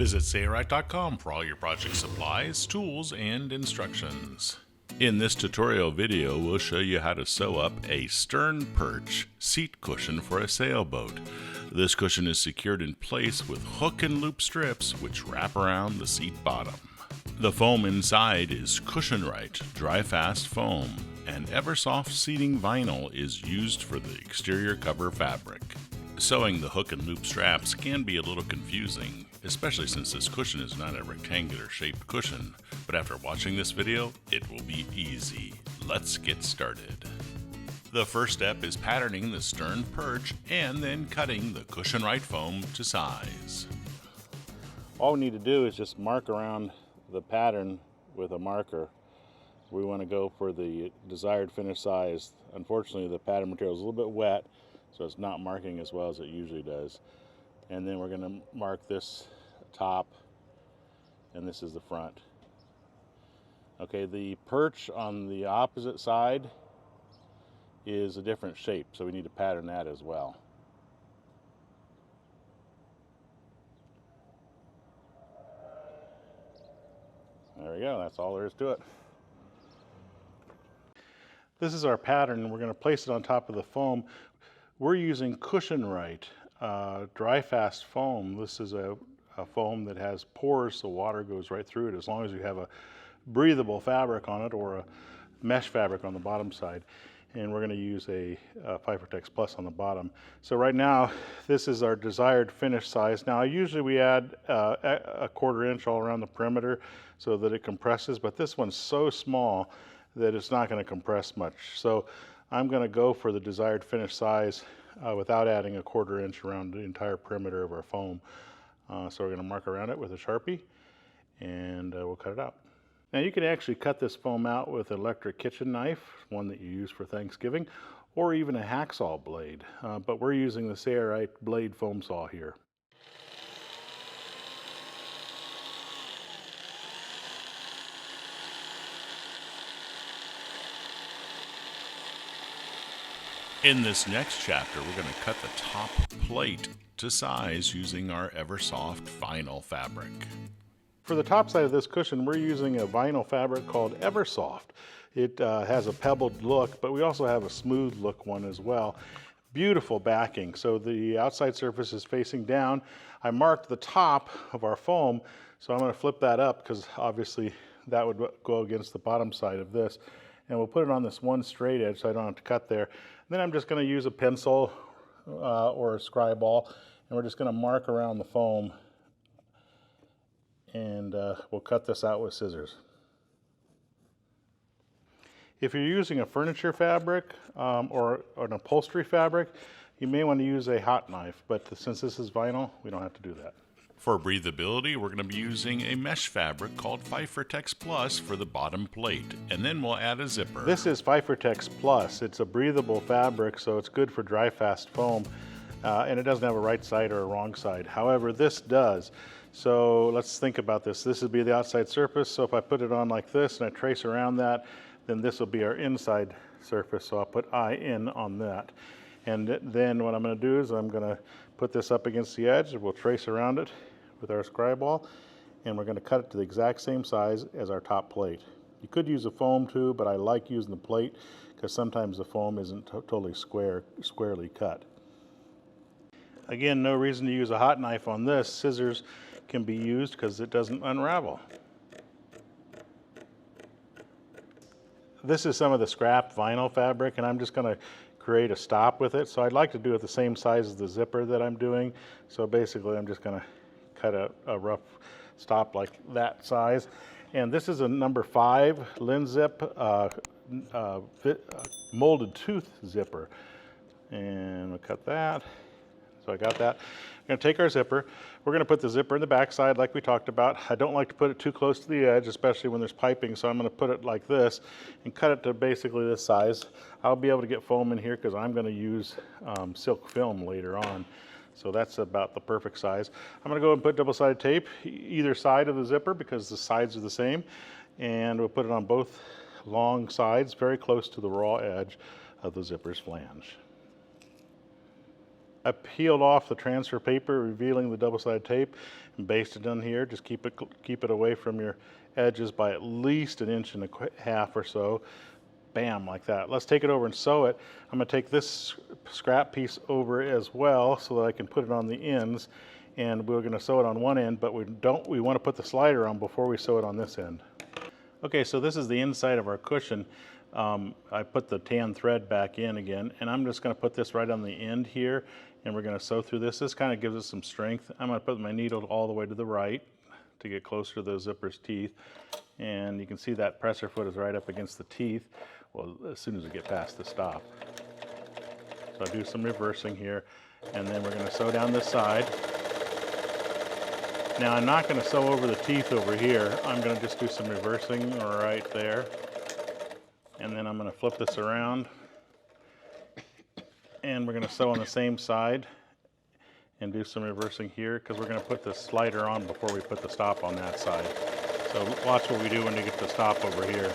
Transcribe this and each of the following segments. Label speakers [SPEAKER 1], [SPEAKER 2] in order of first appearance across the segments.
[SPEAKER 1] Visit CushionRite.com for all your project supplies, tools, and instructions. In this tutorial video, we'll show you how to sew up a Sternperch seat cushion for a sailboat. This cushion is secured in place with hook and loop strips which wrap around the seat bottom. The foam inside is CushionRite Dry Fast Foam, and Eversoft seating vinyl is used for the exterior cover fabric. Sewing the hook and loop straps can be a little confusing, especially since this cushion is not a rectangular shaped cushion, but after watching this video, it will be easy. Let's get started. The first step is patterning the Sternperch and then cutting the CushionRite foam to size.
[SPEAKER 2] All we need to do is just mark around the pattern with a marker. We want to go for the desired finish size. Unfortunately, the pattern material is a little bit wet, so it's not marking as well as it usually does. And then we're going to mark this top, and this is the front. Okay, the perch on the opposite side is a different shape, so we need to pattern that as well. There we go, that's all there is to it. This is our pattern, and we're going to place it on top of the foam. We're using CushionRite Dry Fast Foam. This is a foam that has pores so water goes right through it as long as you have a breathable fabric on it or a mesh fabric on the bottom side. And we're going to use a Fibertex Plus on the bottom. So right now, this is our desired finish size. Now, usually we add a 1/4 inch all around the perimeter so that it compresses, but this one's so small that it's not going to compress much. So I'm going to go for the desired finish size without adding a 1/4 inch around the entire perimeter of our foam. So we're going to mark around it with a Sharpie, and we'll cut it out. Now you can actually cut this foam out with an electric kitchen knife, one that you use for Thanksgiving, or even a hacksaw blade. But we're using the CushionRite blade foam saw here.
[SPEAKER 1] In this next chapter, we're going to cut the top plate to size using our Eversoft vinyl fabric.
[SPEAKER 2] For the top side of this cushion, we're using a vinyl fabric called Eversoft. It has a pebbled look, but we also have a smooth look one as well. Beautiful backing. So the outside surface is facing down. I marked the top of our foam, so I'm going to flip that up because obviously that would go against the bottom side of this. And we'll put it on this one straight edge so I don't have to cut there. And then I'm just going to use a pencil or a scribe ball, and we're just going to mark around the foam, and we'll cut this out with scissors. If you're using a furniture fabric or an upholstery fabric, you may want to use a hot knife, but since this is vinyl, we don't have to do that.
[SPEAKER 1] For breathability, we're going to be using a mesh fabric called Fibertex Plus for the bottom plate, and then we'll add a zipper.
[SPEAKER 2] This is Fibertex Plus. It's a breathable fabric, so it's good for dry fast foam, and it doesn't have a right side or a wrong side. However, this does. So let's think about this. This would be the outside surface, so if I put it on like this and I trace around that, then this will be our inside surface, so I'll put IN on that. And then what I'm going to do is I'm going to put this up against the edge, and we'll trace around it with our scribe ball, and we're going to cut it to the exact same size as our top plate. You could use a foam too, but I like using the plate because sometimes the foam isn't totally squarely cut. Again, no reason to use a hot knife on this. Scissors can be used because it doesn't unravel. This is some of the scrap vinyl fabric, and I'm just going to create a stop with it. So I'd like to do it the same size as the zipper that I'm doing. So basically I'm just going to cut a rough stop like that size. And this is a number 5 Linzip molded tooth zipper. And we'll cut that. So I got that. We're going to take our zipper. We're going to put the zipper in the back side like we talked about. I don't like to put it too close to the edge, especially when there's piping, so I'm going to put it like this and cut it to basically this size. I'll be able to get foam in here because I'm going to use silk film later on. So that's about the perfect size. I'm going to go and put double-sided tape either side of the zipper because the sides are the same. And we'll put it on both long sides, very close to the raw edge of the zipper's flange. I peeled off the transfer paper, revealing the double-sided tape, and basted it on here. Just keep it away from your edges by at least 1.5 inches or so. Bam, like that. Let's take it over and sew it. I'm going to take this scrap piece over as well so that I can put it on the ends, and we're going to sew it on one end, but we want to put the slider on before we sew it on this end. Okay, so this is the inside of our cushion. I put the tan thread back in again, and I'm just going to put this right on the end here, and we're going to sew through this. This kind of gives us some strength. I'm going to put my needle all the way to the right to get closer to the zipper's teeth, and you can see that presser foot is right up against the teeth. Well, as soon as we get past the stop. So I do some reversing here, and then we're going to sew down this side. Now I'm not going to sew over the teeth over here. I'm going to just do some reversing right there. And then I'm going to flip this around. And we're going to sew on the same side and do some reversing here because we're going to put the slider on before we put the stop on that side. So watch what we do when we get the stop over here.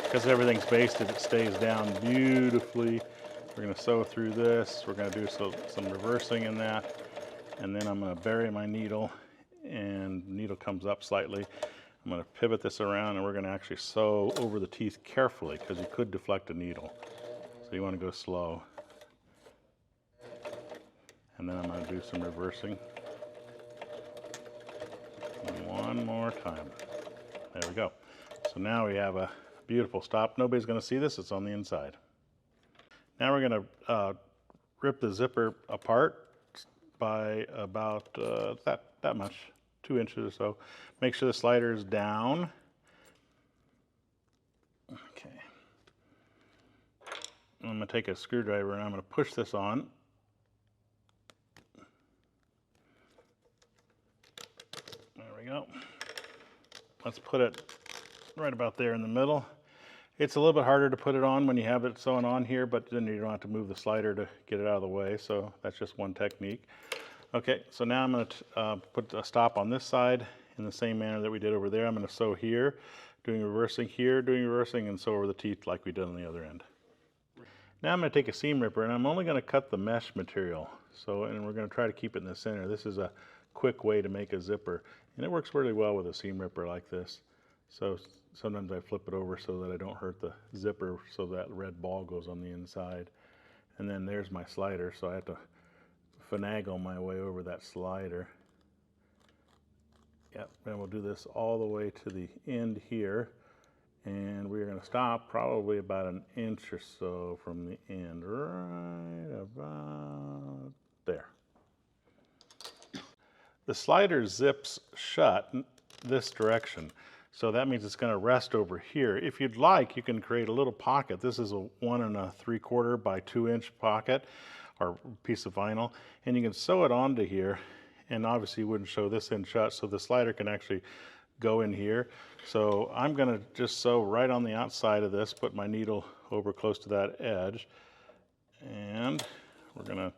[SPEAKER 2] Because everything's basted, it stays down beautifully. We're going to sew through this. We're going to do some reversing in that. And then I'm going to bury my needle, and the needle comes up slightly. I'm going to pivot this around, and we're going to actually sew over the teeth carefully because you could deflect a needle. So you want to go slow. And then I'm going to do some reversing. And one more time. There we go. So now we have a beautiful stop. Nobody's going to see this. It's on the inside. Now we're going to rip the zipper apart by about that much, 2 inches or so. Make sure the slider is down. Okay. I'm going to take a screwdriver and I'm going to push this on. There we go. Let's put it right about there in the middle. It's a little bit harder to put it on when you have it sewn on here, but then you don't have to move the slider to get it out of the way, so that's just one technique. Okay, so now I'm going to put a stop on this side in the same manner that we did over there. I'm going to sew here, doing reversing here, doing reversing, and sew over the teeth like we did on the other end. Now I'm going to take a seam ripper, and I'm only going to cut the mesh material. And we're going to try to keep it in the center. This is a quick way to make a zipper, and it works really well with a seam ripper like this. So sometimes I flip it over so that I don't hurt the zipper, so that red ball goes on the inside. And then there's my slider, so I have to finagle my way over that slider. Yep, and we'll do this all the way to the end here. And we're going to stop probably about 1 inch or so from the end, right about there. The slider zips shut this direction. So that means it's going to rest over here. If you'd like, you can create a little pocket. This is a 1 3/4 by 2 inch pocket or piece of vinyl. And you can sew it onto here. And obviously you wouldn't show this end shut, so the slider can actually go in here. So I'm going to just sew right on the outside of this, put my needle over close to that edge. And we're going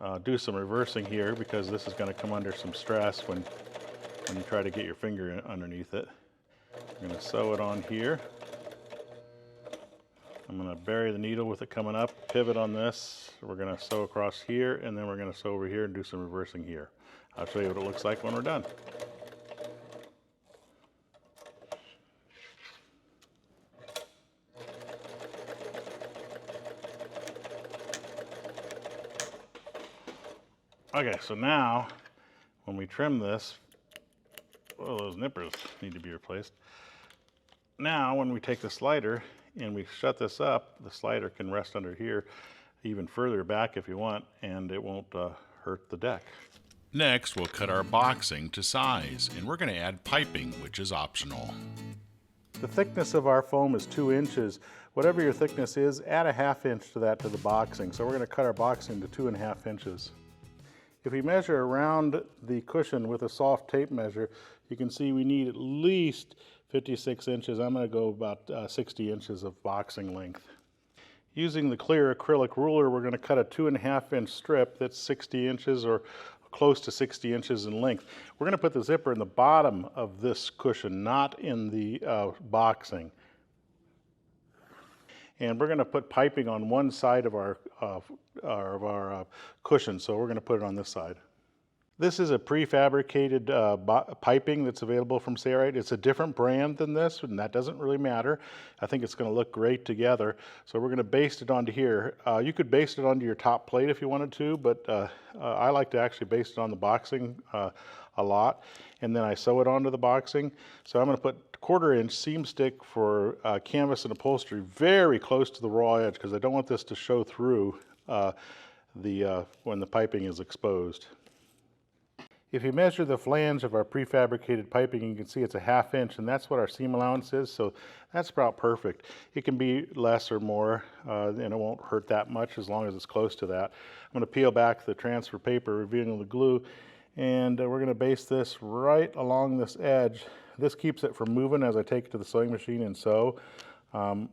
[SPEAKER 2] to do some reversing here because this is going to come under some stress when you try to get your finger underneath it. I'm going to sew it on here. I'm going to bury the needle with it coming up, pivot on this. We're going to sew across here, and then we're going to sew over here and do some reversing here. I'll show you what it looks like when we're done. Okay, so now when we trim this, well, those nippers need to be replaced. Now when we take the slider and we shut this up, the slider can rest under here even further back if you want, and it won't hurt the deck.
[SPEAKER 1] Next, we'll cut our boxing to size, and we're going to add piping, which is optional.
[SPEAKER 2] The thickness of our foam is 2 inches. Whatever your thickness is, add 1/2 inch to that to the boxing. So we're going to cut our boxing to 2.5 inches. If we measure around the cushion with a soft tape measure, you can see we need at least 56 inches. I'm going to go about 60 inches of boxing length. Using the clear acrylic ruler, we're going to cut a 2.5 inch strip that's 60 inches or close to 60 inches in length. We're going to put the zipper in the bottom of this cushion, not in the boxing. And we're going to put piping on one side of our cushion, so we're going to put it on this side. This is a prefabricated piping that's available from Sailboat. It's a different brand than this, and that doesn't really matter. I think it's going to look great together. So we're going to baste it onto here. You could baste it onto your top plate if you wanted to, but I like to actually baste it on the boxing a lot, and then I sew it onto the boxing. So I'm going to put 1/4 inch seam stick for canvas and upholstery very close to the raw edge, because I don't want this to show through when the piping is exposed. If you measure the flange of our prefabricated piping, you can see it's a 1/2 inch, and that's what our seam allowance is, so that's about perfect. It can be less or more, and it won't hurt that much as long as it's close to that. I'm going to peel back the transfer paper, revealing the glue, and we're going to baste this right along this edge. This keeps it from moving as I take it to the sewing machine and sew,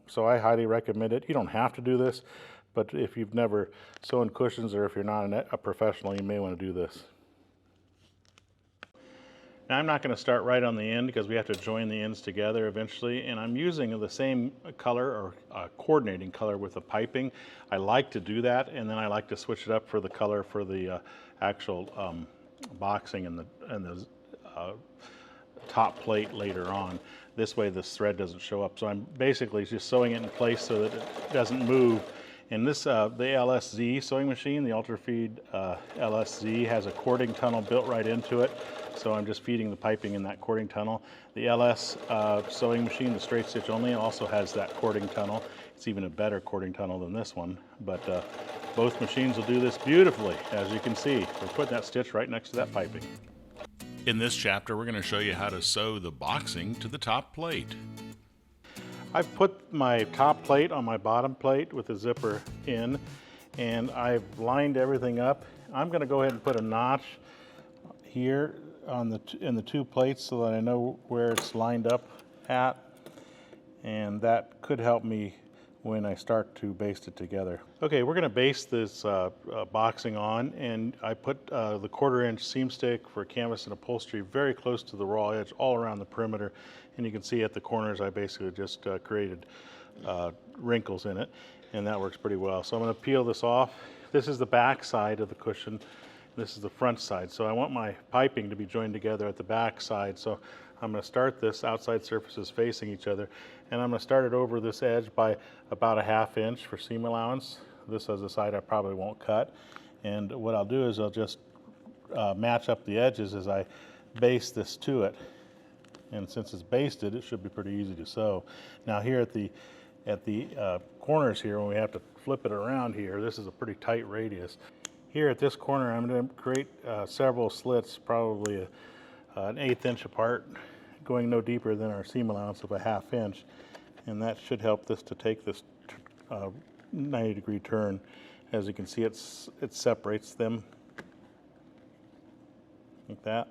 [SPEAKER 2] so I highly recommend it. You don't have to do this, but if you've never sewn cushions, or if you're not a professional, you may want to do this. Now, I'm not going to start right on the end because we have to join the ends together eventually, and I'm using the same color or coordinating color with the piping. I like to do that, and then I like to switch it up for the color for the actual boxing and the top plate later on. This way this thread doesn't show up. So I'm basically just sewing it in place so that it doesn't move. And this, the LSZ sewing machine, the Ultra Feed LSZ, has a cording tunnel built right into it. So I'm just feeding the piping in that cording tunnel. The LS sewing machine, the straight stitch only, also has that cording tunnel. It's even a better cording tunnel than this one. But both machines will do this beautifully. As you can see, we're putting that stitch right next to that piping.
[SPEAKER 1] In this chapter, we're going to show you how to sew the boxing to the top plate.
[SPEAKER 2] I've put my top plate on my bottom plate with the zipper in, and I've lined everything up. I'm going to go ahead and put a notch here on in the two plates so that I know where it's lined up at, and that could help me when I start to baste it together. Okay, we're going to baste this boxing on, and I put the 1/4 inch seam stick for canvas and upholstery very close to the raw edge all around the perimeter, and you can see at the corners I basically just created wrinkles in it, and that works pretty well. So I'm going to peel this off. This is the back side of the cushion. This is the front side. So I want my piping to be joined together at the back side. So I'm going to start this outside surfaces facing each other, and I'm going to start it over this edge by about a 1/2 inch for seam allowance. This is the side I probably won't cut. And what I'll do is I'll just match up the edges as I baste this to it. And since it's basted, it should be pretty easy to sew. Now here at the corners here, when we have to flip it around here, this is a pretty tight radius. Here at this corner, I'm going to create several slits, probably an 1/8 inch apart, going no deeper than our seam allowance of a 1/2 inch. And that should help this to take this 90-degree turn. As you can see, it separates them like that.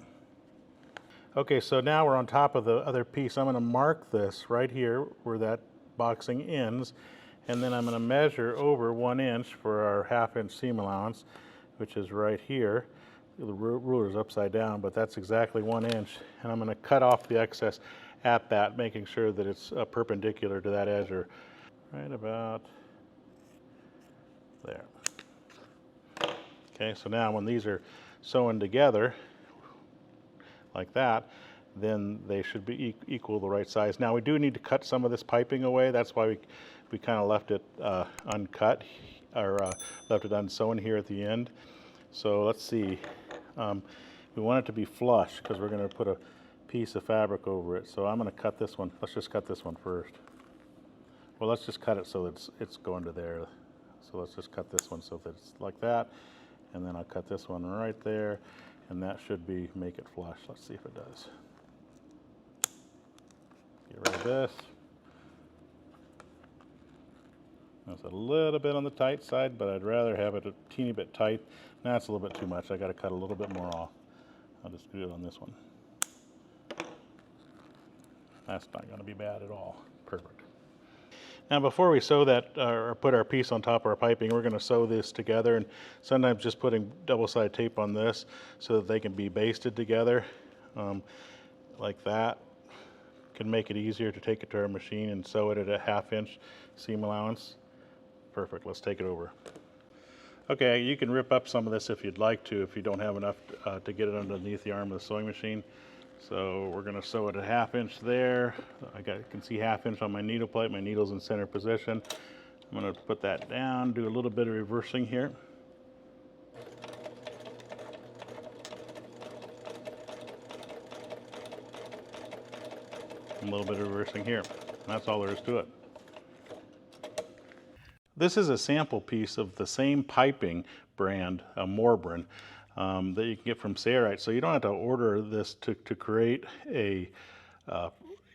[SPEAKER 2] Okay, so now we're on top of the other piece. I'm going to mark this right here where that boxing ends, and then I'm going to measure over 1 inch for our 1/2 inch seam allowance, which is right here. The ruler's upside down, but that's exactly 1 inch, and I'm going to cut off the excess at that, making sure that it's perpendicular to that edge, or right about there. Okay, so now when these are sewn together like that, then they should be equal the right size. Now we do need to cut some of this piping away. That's why we kind of left it uncut, or left it unsewn here at the end. So let's see. We want it to be flush because we're going to put a piece of fabric over it. So I'm going to cut this one. Let's just cut this one first. Well, let's just cut it so that it's going to there. So let's just cut this one so that it's like that. And then I'll cut this one right there. And that should make it flush. Let's see if it does. Get rid of this. That's a little bit on the tight side, but I'd rather have it a teeny bit tight. Now it's a little bit too much. I got to cut a little bit more off. I'll just do it on this one. That's not going to be bad at all. Perfect. Now before we sew that, or put our piece on top of our piping, we're going to sew this together, and sometimes just putting double-sided tape on this so that they can be basted together, like that. can make it easier to take it to our machine and sew it at a 1/2 inch seam allowance. Perfect, let's take it over. Okay, you can rip up some of this if you'd like to, if you don't have enough to get it underneath the arm of the sewing machine. So we're going to sew it at 1/2 inch there. You can see 1/2 inch on my needle plate. My needle's in center position. I'm going to put that down, do a little bit of reversing here. A little bit of reversing here. That's all there is to it. This is a sample piece of the same piping brand, Morbrin, that you can get from Sailboat. So you don't have to order this to create a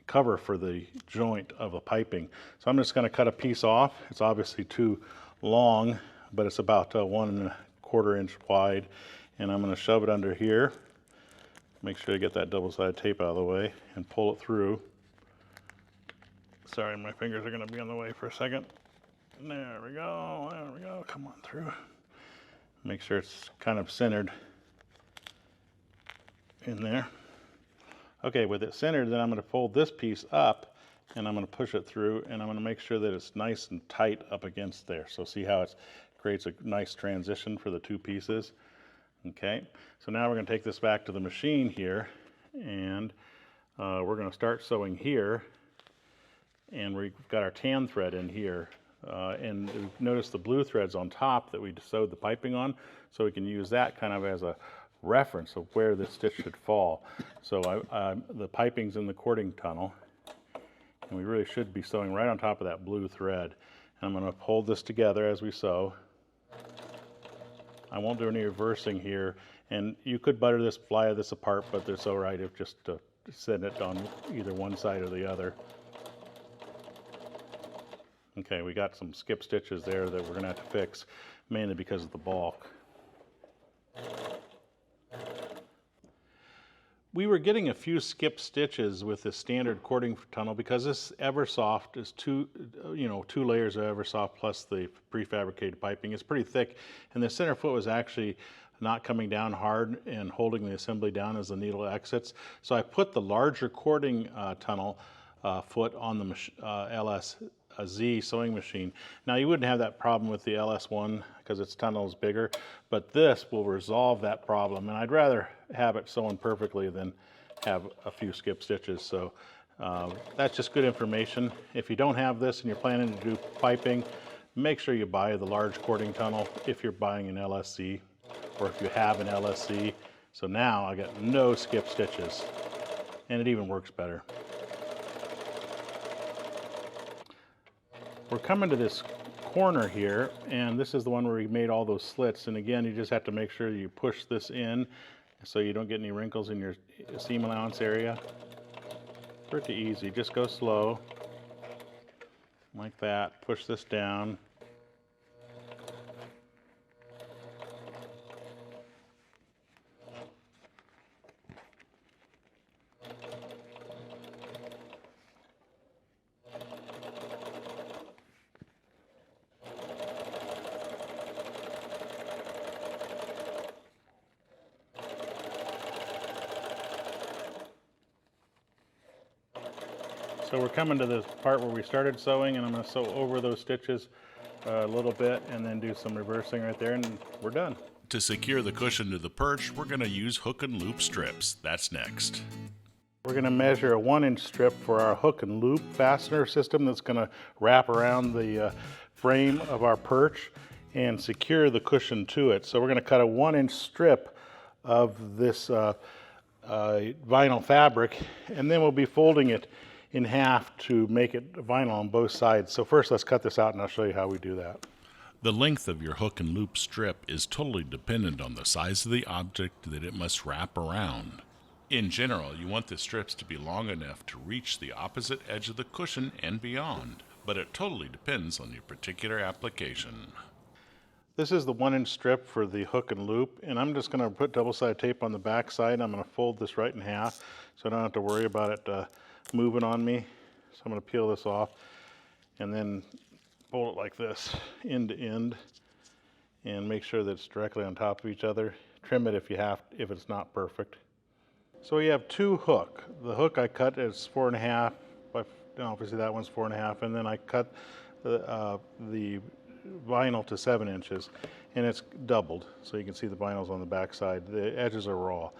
[SPEAKER 2] cover for the joint of the piping. So I'm just going to cut a piece off. It's obviously too long, but it's about 1¼ inch wide. And I'm going to shove it under here. Make sure to get that double-sided tape out of the way and pull it through. Sorry, my fingers are going to be on the way for a second. There we go, come on through. Make sure it's kind of centered in there. Okay, with it centered, then I'm going to fold this piece up and I'm going to push it through, and I'm going to make sure that it's nice and tight up against there. So see how it creates a nice transition for the two pieces. Okay, so now we're going to take this back to the machine here, and we're going to start sewing here, and we've got our tan thread in here. And notice the blue threads on top that we sewed the piping on, so we can use that kind of as a reference of where this stitch should fall. So the piping's in the cording tunnel, and we really should be sewing right on top of that blue thread. And I'm going to hold this together as we sew. I won't do any reversing here, and you could fly this apart, but it's all right if just to set it on either one side or the other. Okay, we got some skip stitches there that we're going to have to fix, mainly because of the bulk. We were getting a few skip stitches with the standard cording tunnel because this Eversoft is two layers of Eversoft plus the prefabricated piping. It's pretty thick, and the center foot was actually not coming down hard and holding the assembly down as the needle exits. So I put the larger cording tunnel foot on the LSZ sewing machine. Now you wouldn't have that problem with the LS1 because its tunnel is bigger, but this will resolve that problem, and I'd rather have it sewn perfectly than have a few skip stitches. So that's just good information. If you don't have this and you're planning to do piping, make sure you buy the large cording tunnel if you're buying an LSC, or if you have an LSC. So now I got no skip stitches, and it even works better. We're coming to this corner here, and this is the one where we made all those slits. And again, you just have to make sure you push this in so you don't get any wrinkles in your seam allowance area. Pretty easy, just go slow, like that. Push this down. So we're coming to the part where we started sewing, and I'm going to sew over those stitches a little bit and then do some reversing right there, and we're done.
[SPEAKER 1] To secure the cushion to the perch, we're going to use hook and loop strips. That's next.
[SPEAKER 2] We're going to measure a 1-inch strip for our hook and loop fastener system that's going to wrap around the frame of our perch and secure the cushion to it. So we're going to cut a 1-inch strip of this vinyl fabric, and then we'll be folding it in half to make it vinyl on both sides. So first let's cut this out and I'll show you how we do that.
[SPEAKER 1] The length of your hook and loop strip is totally dependent on the size of the object that it must wrap around. In general, you want the strips to be long enough to reach the opposite edge of the cushion and beyond, but it totally depends on your particular application.
[SPEAKER 2] This is the 1-inch strip for the hook and loop, and I'm just going to put double-sided tape on the back side. I'm going to fold this right in half so I don't have to worry about it moving on me. So I'm going to peel this off and then fold it like this, end to end, and make sure that it's directly on top of each other. Trim it if it's not perfect. So we have two hook. The hook I cut is 4.5 by, obviously that one's 4.5, and then I cut the vinyl to 7 inches, and it's doubled, so you can see the vinyl's on the back side. The edges are raw.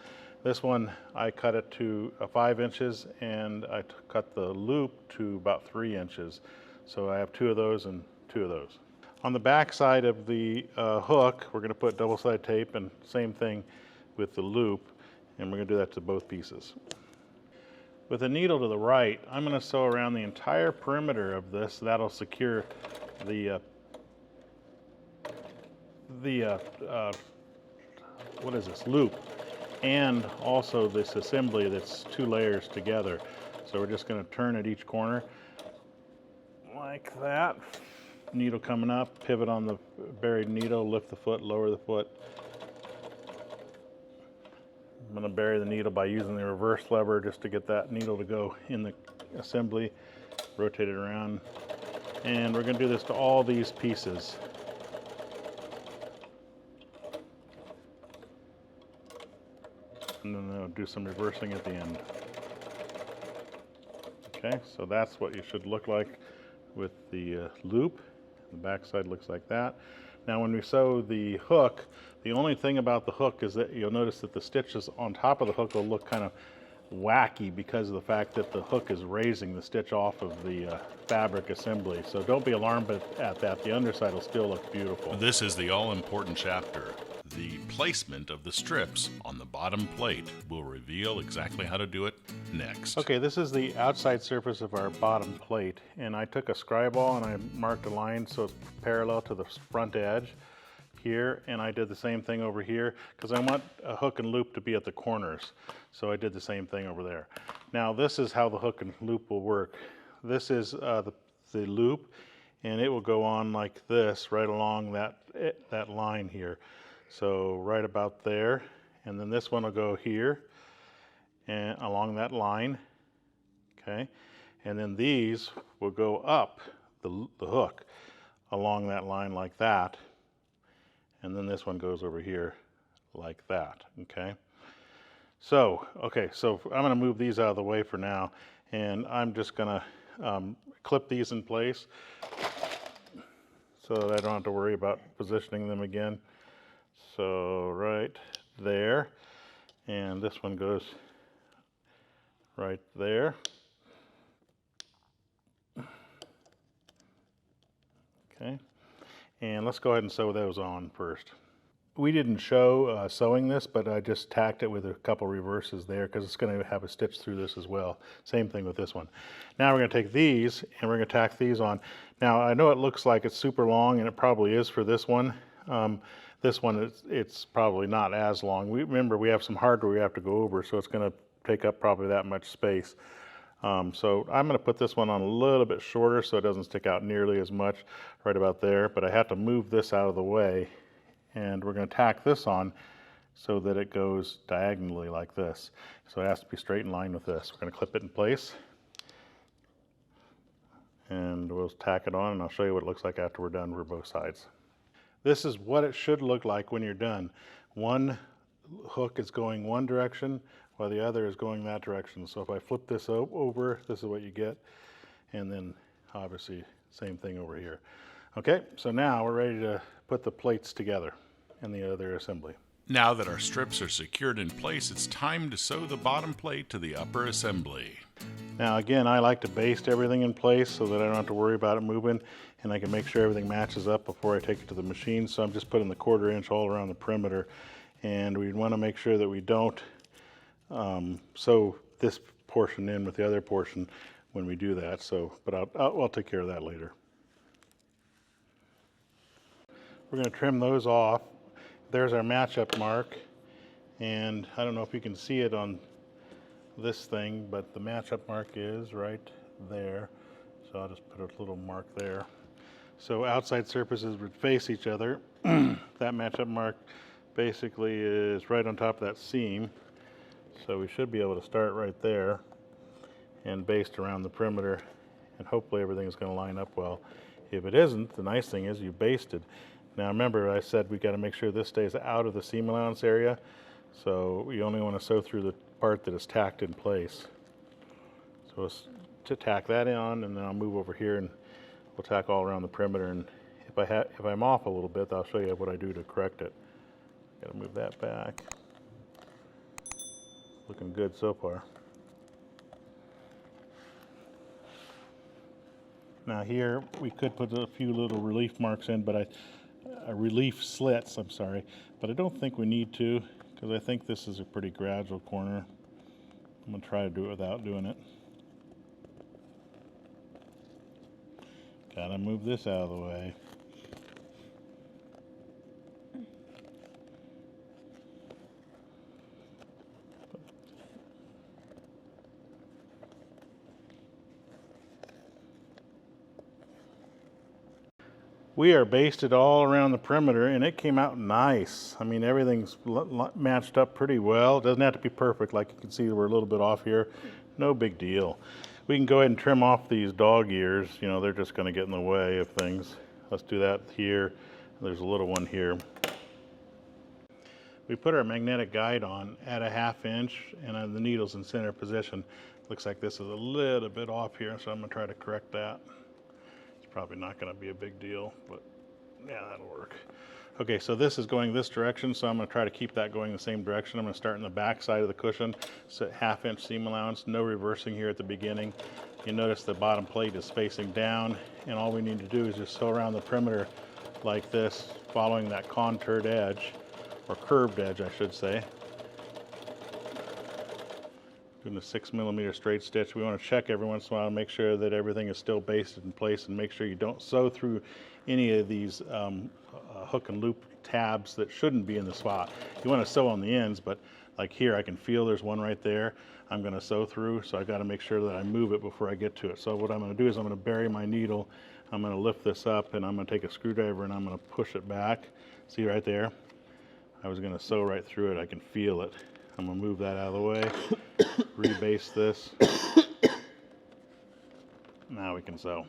[SPEAKER 2] This one I cut it to 5 inches, and I cut the loop to about 3 inches. So I have 2 of those and 2 of those. On the back side of the hook, we're going to put double-sided tape, and same thing with the loop, and we're going to do that to both pieces. With the needle to the right, I'm going to sew around the entire perimeter of this. That'll secure the what is this, loop, and also this assembly that's 2 layers together. So we're just going to turn at each corner like that. Needle coming up, pivot on the buried needle, lift the foot, lower the foot. I'm going to bury the needle by using the reverse lever just to get that needle to go in the assembly. Rotate it around. And we're going to do this to all these pieces. And then I'll do some reversing at the end. Okay, so that's what you should look like with the loop. The back side looks like that. Now when we sew the hook, the only thing about the hook is that you'll notice that the stitches on top of the hook will look kind of wacky because of the fact that the hook is raising the stitch off of the fabric assembly. So don't be alarmed at that. The underside will still look beautiful.
[SPEAKER 1] This is the all-important chapter. The placement of the strips on the bottom plate will reveal exactly how to do it next.
[SPEAKER 2] Okay, this is the outside surface of our bottom plate, and I took a scribe ball and I marked a line so it's parallel to the front edge here, and I did the same thing over here because I want a hook and loop to be at the corners. So I did the same thing over there. Now this is how the hook and loop will work. This is the loop, and it will go on like this right along that line here. So right about there, and then this one will go here and along that line, okay? And then these will go up the hook along that line like that, and then this one goes over here like that, okay? So, okay, so I'm gonna move these out of the way for now, and I'm just gonna clip these in place so that I don't have to worry about positioning them again. So right there, and this one goes right there. Okay, and let's go ahead and sew those on first. We didn't show sewing this, but I just tacked it with a couple reverses there because it's going to have a stitch through this as well. Same thing with this one. Now we're going to take these and we're going to tack these on. Now I know it looks like it's super long, and it probably is for this one. This one, it's probably not as long. Remember, we have some hardware we have to go over, so it's going to take up probably that much space. So I'm going to put this one on a little bit shorter so it doesn't stick out nearly as much, right about there. But I have to move this out of the way, and we're going to tack this on so that it goes diagonally like this. So it has to be straight in line with this. We're going to clip it in place, and we'll tack it on, and I'll show you what it looks like after we're done for both sides. This is what it should look like when you're done. One hook is going one direction while the other is going that direction. So if I flip this over, this is what you get. And then obviously same thing over here. Okay, so now we're ready to put the plates together in the other assembly.
[SPEAKER 1] Now that our strips are secured in place, it's time to sew the bottom plate to the upper assembly.
[SPEAKER 2] Now again, I like to baste everything in place so that I don't have to worry about it moving, and I can make sure everything matches up before I take it to the machine. So I'm just putting the 1/4 inch all around the perimeter, and we want to make sure that we don't sew this portion in with the other portion when we do that. So, but I'll take care of that later. We're going to trim those off. There's our match-up mark, and I don't know if you can see it on this thing, but the match-up mark is right there. So I'll just put a little mark there. So outside surfaces would face each other. That match-up mark basically is right on top of that seam. So we should be able to start right there and baste around the perimeter, and hopefully everything is going to line up well. If it isn't, the nice thing is you basted. Now remember, I said we got to make sure this stays out of the seam allowance area. So you only want to sew through the part that is tacked in place. So let's to tack that on, and then I'll move over here and we'll tack all around the perimeter. And if I'm off a little bit, I'll show you what I do to correct it. Got to move that back. Looking good so far. Now here we could put a few little relief marks in, but relief slits, I'm sorry, but I don't think we need to, because I think this is a pretty gradual corner. I'm going to try to do it without doing it. Gotta move this out of the way. We are basted all around the perimeter, and it came out nice. I mean, everything's matched up pretty well. It doesn't have to be perfect. Like you can see, we're a little bit off here. No big deal. We can go ahead and trim off these dog ears. You know, they're just going to get in the way of things. Let's do that here. There's a little one here. We put our magnetic guide on at a 1/2 inch, and the needle's in center position. Looks like this is a little bit off here, so I'm going to try to correct that. Probably not going to be a big deal, but yeah, that'll work. Okay, so this is going this direction, so I'm going to try to keep that going the same direction. I'm going to start in the back side of the cushion, so 1/2 inch seam allowance, no reversing here at the beginning. You notice the bottom plate is facing down, and all we need to do is just sew around the perimeter like this, following that contoured edge, or curved edge, I should say. Doing a 6mm straight stitch. We want to check every once in a while to make sure that everything is still basted in place, and make sure you don't sew through any of these hook and loop tabs that shouldn't be in the spot. You want to sew on the ends, but like here I can feel there's one right there I'm going to sew through, so I got to make sure that I move it before I get to it. So what I'm going to do is I'm going to bury my needle, I'm going to lift this up, and I'm going to take a screwdriver and I'm going to push it back. See right there? I was going to sew right through it. I can feel it. I'm going to move that out of the way, rebase this. Now we can sew.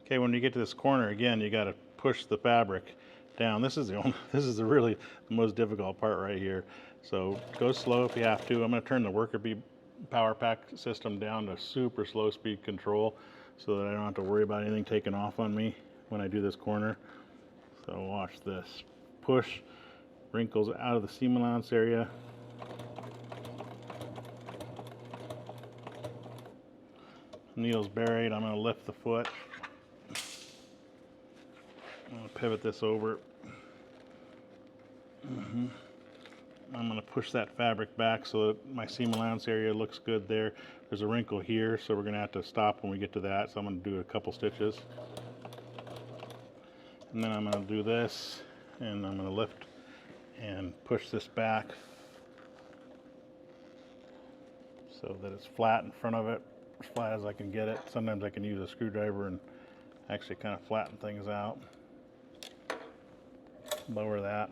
[SPEAKER 2] Okay, when you get to this corner again, you got to push the fabric down. This is the really the most difficult part right here. So go slow if you have to. I'm going to turn the worker bee power pack system down to super slow speed control, so that I don't have to worry about anything taking off on me when I do this corner. So watch this. Push wrinkles out of the seam allowance area. Needle's buried. I'm going to lift the foot. I'm going to pivot this over. I'm going to push that fabric back so that my seam allowance area looks good there. There's a wrinkle here, so we're going to have to stop when we get to that. So I'm going to do a couple stitches. And then I'm going to do this, and I'm going to lift and push this back so that it's flat in front of it, as flat as I can get it. Sometimes I can use a screwdriver and actually kind of flatten things out. Lower that.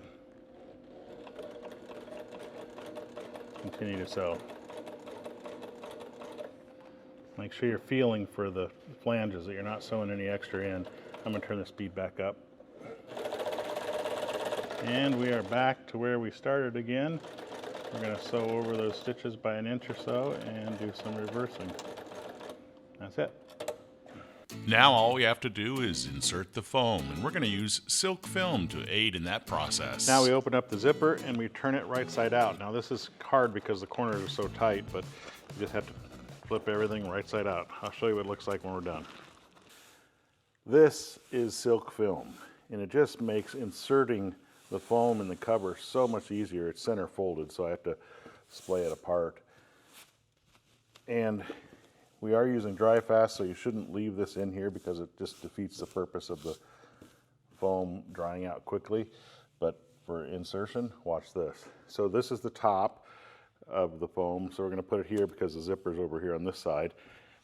[SPEAKER 2] Continue to sew. Make sure you're feeling for the flanges, that you're not sewing any extra in. I'm going to turn the speed back up. And we are back to where we started again. We're going to sew over those stitches by 1 inch or so and do some reversing. That's it.
[SPEAKER 1] Now all we have to do is insert the foam, and we're going to use silk film to aid in that process.
[SPEAKER 2] Now we open up the zipper and we turn it right side out. Now this is hard because the corners are so tight, but you just have to flip everything right side out. I'll show you what it looks like when we're done. This is silk film, and it just makes inserting the foam in the cover so much easier. It's center folded, so I have to splay it apart. And we are using dry fast, so you shouldn't leave this in here because it just defeats the purpose of the foam drying out quickly. But for insertion, watch this. So this is the top of the foam, so we're going to put it here because the zipper's over here on this side.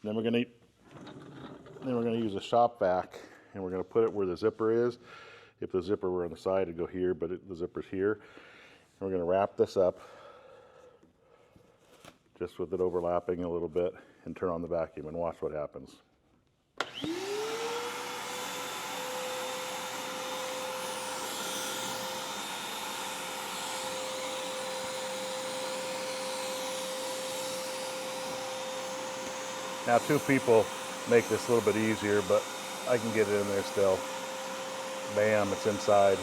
[SPEAKER 2] And then we're going to use a shop vac, and we're going to put it where the zipper is. If the zipper were on the side, it'd go here, but the zipper's here. And we're going to wrap this up just with it overlapping a little bit and turn on the vacuum and watch what happens. Now 2 people make this a little bit easier, but I can get it in there still. Bam, it's inside.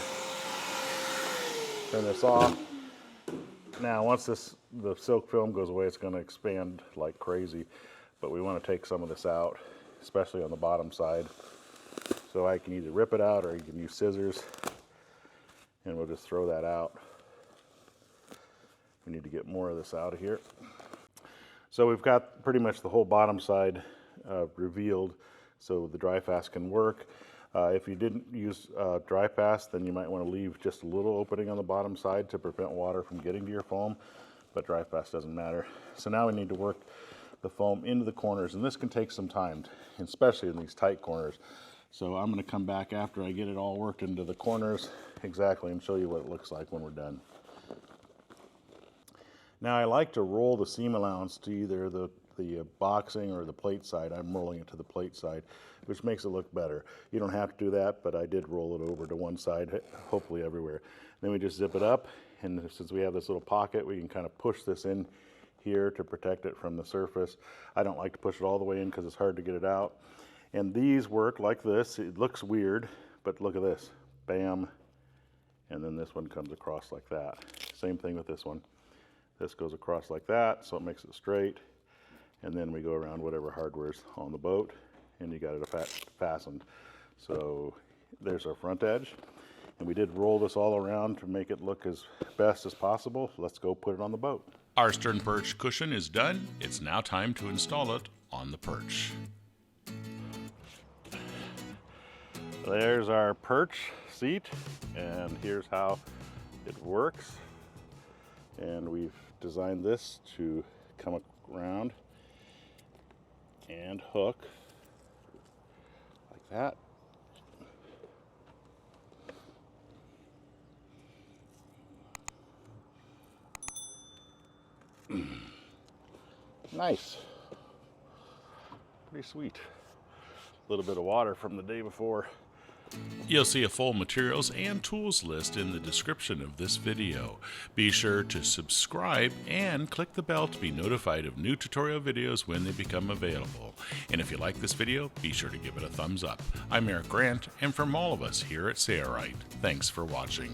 [SPEAKER 2] Turn this off. Now once the silk film goes away, it's going to expand like crazy, but we want to take some of this out, especially on the bottom side. So I can either rip it out or you can use scissors, and we'll just throw that out. We need to get more of this out of here. So we've got pretty much the whole bottom side revealed so the dry fast can work. If you didn't use dry fast, then you might want to leave just a little opening on the bottom side to prevent water from getting to your foam, but dry fast doesn't matter. So now we need to work the foam into the corners, and this can take some time, especially in these tight corners. So I'm going to come back after I get it all worked into the corners exactly and show you what it looks like when we're done. Now I like to roll the seam allowance to either the boxing or the plate side. I'm rolling it to the plate side, which makes it look better. You don't have to do that, but I did roll it over to one side, hopefully everywhere. Then we just zip it up, and since we have this little pocket, we can kind of push this in here to protect it from the surface. I don't like to push it all the way in because it's hard to get it out. And these work like this. It looks weird, but look at this. Bam. And then this one comes across like that. Same thing with this one. This goes across like that, so it makes it straight. And then we go around whatever hardware's on the boat, and you got it fastened. So there's our front edge. And we did roll this all around to make it look as best as possible. Let's go put it on the boat.
[SPEAKER 1] Our Sternperch cushion is done. It's now time to install it on the perch.
[SPEAKER 2] There's our perch seat, and here's how it works. And we've designed this to come around and hook like that. Nice. Pretty sweet. A little bit of water from the day before.
[SPEAKER 1] You'll see a full materials and tools list in the description of this video. Be sure to subscribe and click the bell to be notified of new tutorial videos when they become available. And if you like this video, be sure to give it a thumbs up. I'm Eric Grant, and from all of us here at CushionRite, thanks for watching.